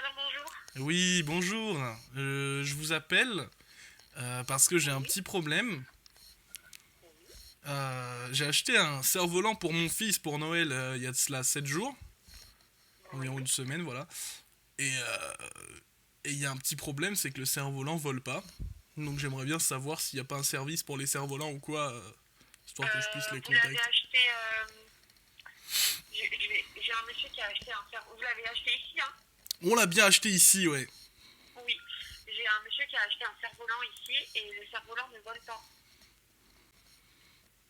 alors bonjour. Oui, bonjour. Je vous appelle parce que j'ai un Oui, petit problème. oui, J'ai acheté un cerf-volant pour mon fils pour Noël il y a de cela 7 jours, environ une oui. semaine, voilà. Et il y a un petit problème, c'est que le cerf-volant vole pas. Donc j'aimerais bien savoir s'il n'y a pas un service pour les cerfs-volants ou quoi, histoire que je puisse les Vous l'avez contacter. acheté. J'ai un monsieur qui a acheté un fer. Vous l'avez acheté ici, hein? On l'a bien acheté ici, ouais. Oui. J'ai un monsieur qui a acheté un cerf-volant ici et le cerf-volant ne vole pas.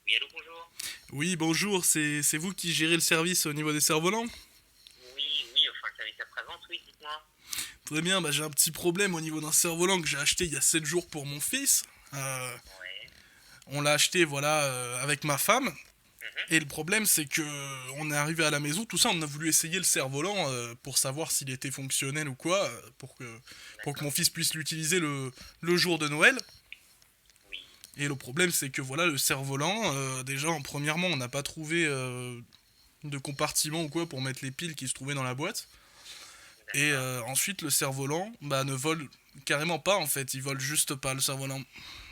Oui, allô, bonjour. Oui, bonjour, c'est vous qui gérez le service au niveau des cerfs-volants? Oui, oui, enfin, le service après-vente, oui, dites-moi. Très bien, bah j'ai un petit problème au niveau d'un cerf-volant que j'ai acheté il y a 7 jours pour mon fils. Ouais. On l'a acheté, voilà, avec ma femme. Mhm. Et le problème, c'est que on est arrivé à la maison, tout ça, on a voulu essayer le cerf-volant pour savoir s'il était fonctionnel ou quoi, pour que mon D'accord. fils puisse l'utiliser le jour de Noël. Oui. Et le problème, c'est que voilà, le cerf-volant, déjà, premièrement, on n'a pas trouvé de compartiment ou quoi pour mettre les piles qui se trouvaient dans la boîte. Et D'accord. ensuite, le cerf-volant, bah, ne vole carrément pas en fait, il vole juste pas le cerf-volant.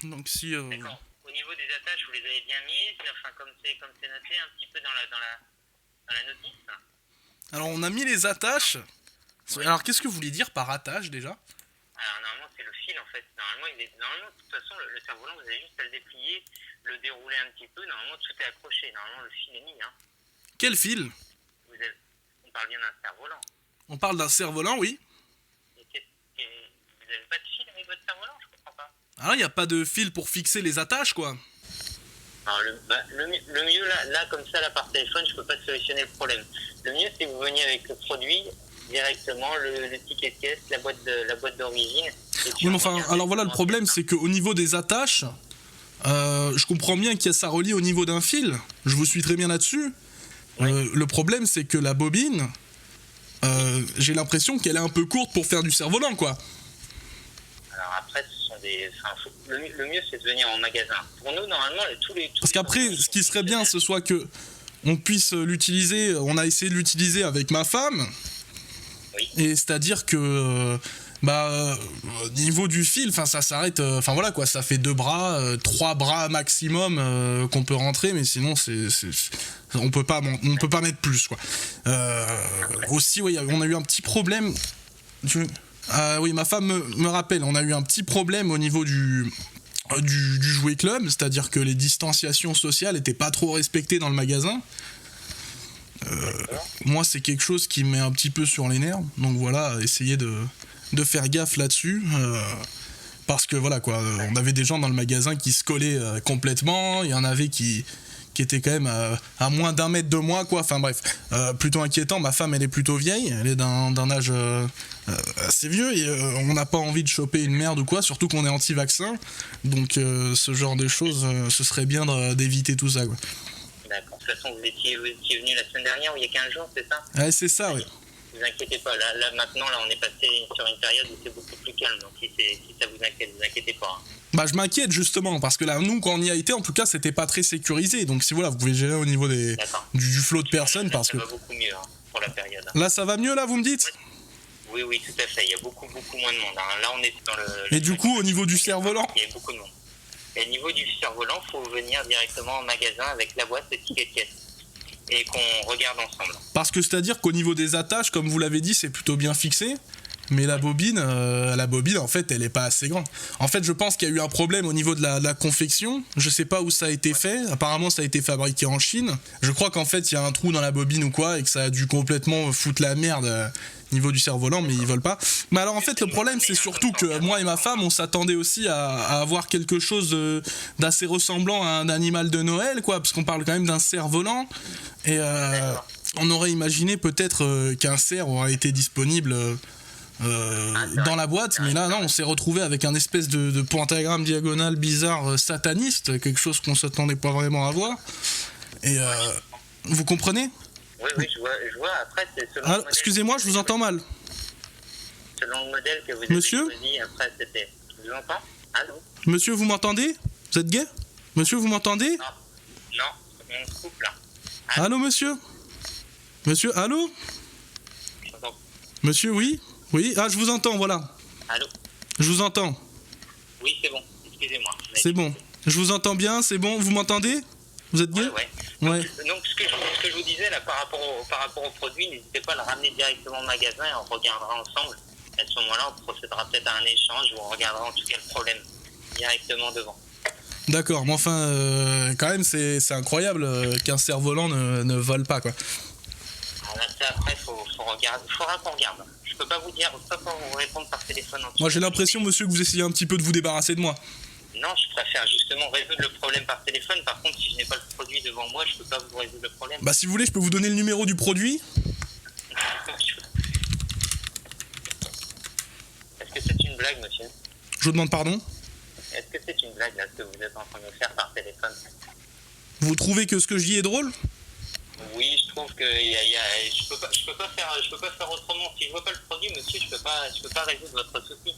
Donc si D'accord. Au niveau des attaches, vous les avez bien mises, enfin, comme c'est noté un petit peu dans la notice. alors on a mis les attaches. Oui. Alors qu'est-ce que vous voulez dire par attache déjà? Alors normalement c'est le fil en fait. Normalement de toute façon le cerf-volant vous avez juste à le déplier, le dérouler un petit peu. Normalement tout est accroché. Normalement le fil est mis. Hein. Quel fil? On parle bien d'un cerf-volant. On parle d'un cerf-volant, oui. Vous n'avez pas de fil avec votre cerf-volant? Je comprends pas. Alors il n'y a pas de fil pour fixer les attaches quoi. Alors le mieux là comme ça là par téléphone je peux pas solutionner le problème. Le mieux c'est que vous veniez avec le produit directement, le ticket de caisse, la boîte d'origine. Et puis Oui mais on enfin, regarde alors voilà, le directement en problème caisse. c'est qu'au niveau des attaches, je comprends bien qu'il y a ça relié au niveau d'un fil. Je vous suis très bien là-dessus. Oui. Le problème c'est que la bobine, j'ai l'impression qu'elle est un peu courte pour faire du cerf-volant quoi. Alors après, ce sont des. Enfin, le mieux, c'est de venir en magasin. Pour nous, normalement, tous Parce les qu'après, ordinateurs ce sont qui serait bien, fonctionnels. ce soit que on puisse l'utiliser. On a essayé de l'utiliser avec ma femme, Oui. et c'est-à-dire que au niveau du fil, enfin ça s'arrête. Enfin voilà quoi, ça fait 2 bras, 3 bras maximum qu'on peut rentrer, mais sinon on peut pas mettre plus quoi. Aussi, oui, on a eu un petit problème. Oui, ma femme me rappelle, on a eu un petit problème au niveau du jouet club, c'est-à-dire que les distanciations sociales étaient pas trop respectées dans le magasin. D'accord. Moi, c'est quelque chose qui me met un petit peu sur les nerfs, donc voilà, essayer de faire gaffe là-dessus. Parce que voilà quoi, on avait des gens dans le magasin qui se collaient complètement, il y en avait qui étaient quand même à moins d'1 mètre de moi quoi, enfin bref, plutôt inquiétant. Ma femme elle est plutôt vieille, elle est d'un âge assez vieux et on n'a pas envie de choper une merde ou quoi, surtout qu'on est anti-vaccin, donc ce genre de choses, ce serait bien d'éviter tout ça quoi. D'accord. De toute façon, vous étiez venu la semaine dernière ou il y a 15 jours, c'est ça? Ouais, c'est ça, oui. Vous inquiétez pas. Là, maintenant, là, on est passé sur une période où c'est beaucoup plus calme. Donc, si ça vous inquiétez pas. Hein. Bah je m'inquiète justement parce que là nous quand on y a été en tout cas c'était pas très sécurisé, donc si voilà vous pouvez gérer au niveau D'accord. du flot de Là, personnes là, parce ça que va beaucoup mieux hein, pour la période. là ça va mieux là vous me dites. Oui, oui, tout à fait. Il y a beaucoup, beaucoup moins de monde. Hein. Là, on est dans Et du coup au niveau du cerf-volant, il y a beaucoup de monde. Et au niveau du cerf-volant, il faut venir directement au magasin avec la boîte, le ticket de caisse. Et qu'on regarde ensemble. parce que c'est-à-dire qu'au niveau des attaches comme vous l'avez dit c'est plutôt bien fixé, mais la bobine en fait elle est pas assez grande. En fait je pense qu'il y a eu un problème au niveau de la confection, je sais pas où ça a été fait, apparemment ça a été fabriqué en Chine, je crois qu'en fait il y a un trou dans la bobine ou quoi et que ça a dû complètement foutre la merde niveau du cerf-volant, mais ils veulent pas. Mais alors en fait le problème c'est surtout que moi et ma femme on s'attendait aussi à avoir quelque chose d'assez ressemblant à un animal de Noël quoi, parce qu'on parle quand même d'un cerf-volant et on aurait imaginé peut-être qu'un cerf aurait été disponible dans la boîte, mais là non, on s'est retrouvé avec un espèce de pentagramme diagonal bizarre sataniste, quelque chose qu'on s'attendait pas vraiment à voir. Et vous comprenez? Oui, oui, je vois. Après, c'est selon Ah, le modèle excusez-moi, je vous entends mal. selon le modèle que vous avez Monsieur? choisi. Après, c'était. Je vous entends? Allô? Monsieur, vous m'entendez? Vous êtes gay? Monsieur, vous m'entendez? Non, non, on se coupe là. Allô, monsieur? Monsieur, allô? J'entends. Monsieur, oui? Oui, ah, je vous entends, voilà. Allô? Je vous entends. Oui, c'est bon. Excusez-moi. C'est bon. Je vous entends bien, c'est bon. Vous m'entendez? Vous êtes bien? Ouais. Ouais. Donc, ce que je vous disais là par rapport au produit, n'hésitez pas à le ramener directement au magasin et on regardera ensemble. À ce moment-là, on procédera peut-être à un échange où on regardera en tout cas le problème directement devant. D'accord, mais enfin, quand même, c'est incroyable qu'un cerf-volant ne vole pas, quoi. Alors là, ça, après, faut regarder. Il faudra qu'on regarde. Je peux pas vous dire, je peux pas vous répondre par téléphone. Moi, j'ai l'impression, monsieur, que vous essayez un petit peu de vous débarrasser de moi. Non, je préfère justement résoudre le problème par téléphone. Par contre, si je n'ai pas le produit devant moi, je peux pas vous résoudre le problème. Bah, si vous voulez, je peux vous donner le numéro du produit. Est-ce que c'est une blague, monsieur? Je vous demande pardon. Est-ce que c'est une blague, là, ce que vous êtes en train de me faire par téléphone? Vous trouvez que ce que je dis est drôle? Oui, je trouve que je peux pas faire autrement. Si je vois pas le produit, monsieur, je peux pas résoudre votre souci.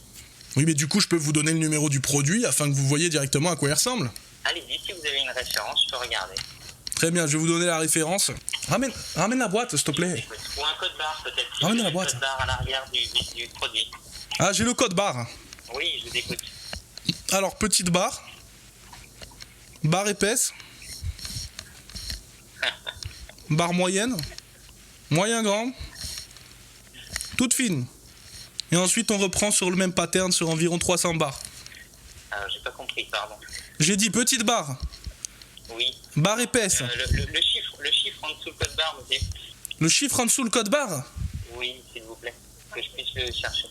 Oui, mais du coup, je peux vous donner le numéro du produit afin que vous voyez directement à quoi il ressemble. Allez-y, si vous avez une référence, je peux regarder. Très bien, je vais vous donner la référence. Ramène la boîte, s'il te plaît. Ou un code barre, peut-être. Si Ramène vous la avez boîte. le code barre à l'arrière du produit. Ah, j'ai le code barre. Oui, je vous écoute. Alors, petite barre. Barre épaisse. Barre moyenne. Moyen grand. Toute fine. Et ensuite, on reprend sur le même pattern sur environ 300 barres. Alors, j'ai pas compris, pardon. J'ai dit petite barre. Oui. Barre épaisse. Le chiffre en dessous le code barre, monsieur. Le chiffre en dessous le code barre. Oui, s'il vous plaît. Que je puisse le chercher.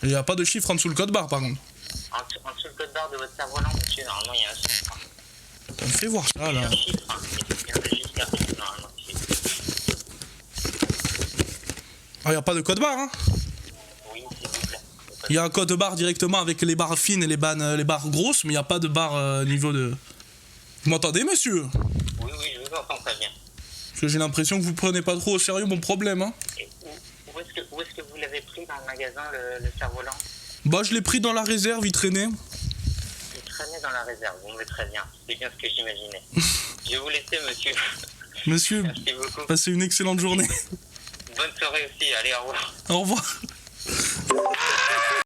Il n'y a pas de chiffre en dessous le code barre, par contre. En dessous le code barre de votre cerf-volant, monsieur, normalement, il y a un chiffre. Ça me fait voir ça, Il y a là. un chiffre. Il y a un registre, normalement. Ah, il n'y a pas de code barre, hein. Oui, s'il vous plaît. Il y a un code barre directement avec les barres fines et les barres grosses, mais il n'y a pas de barre niveau de... Vous m'entendez, monsieur? Oui, je vous entends très bien. Parce que j'ai l'impression que vous prenez pas trop au sérieux mon problème, hein. Et où est-ce que vous l'avez pris dans le magasin, le cerf-volant? Bah, je l'ai pris dans la réserve, il traînait. Il traînait dans la réserve, bon, mais très bien. C'est bien ce que j'imaginais. Je vais vous laisser, monsieur. Monsieur, Merci beaucoup. passez une excellente journée. Bonne soirée aussi, allez, au revoir. Au revoir.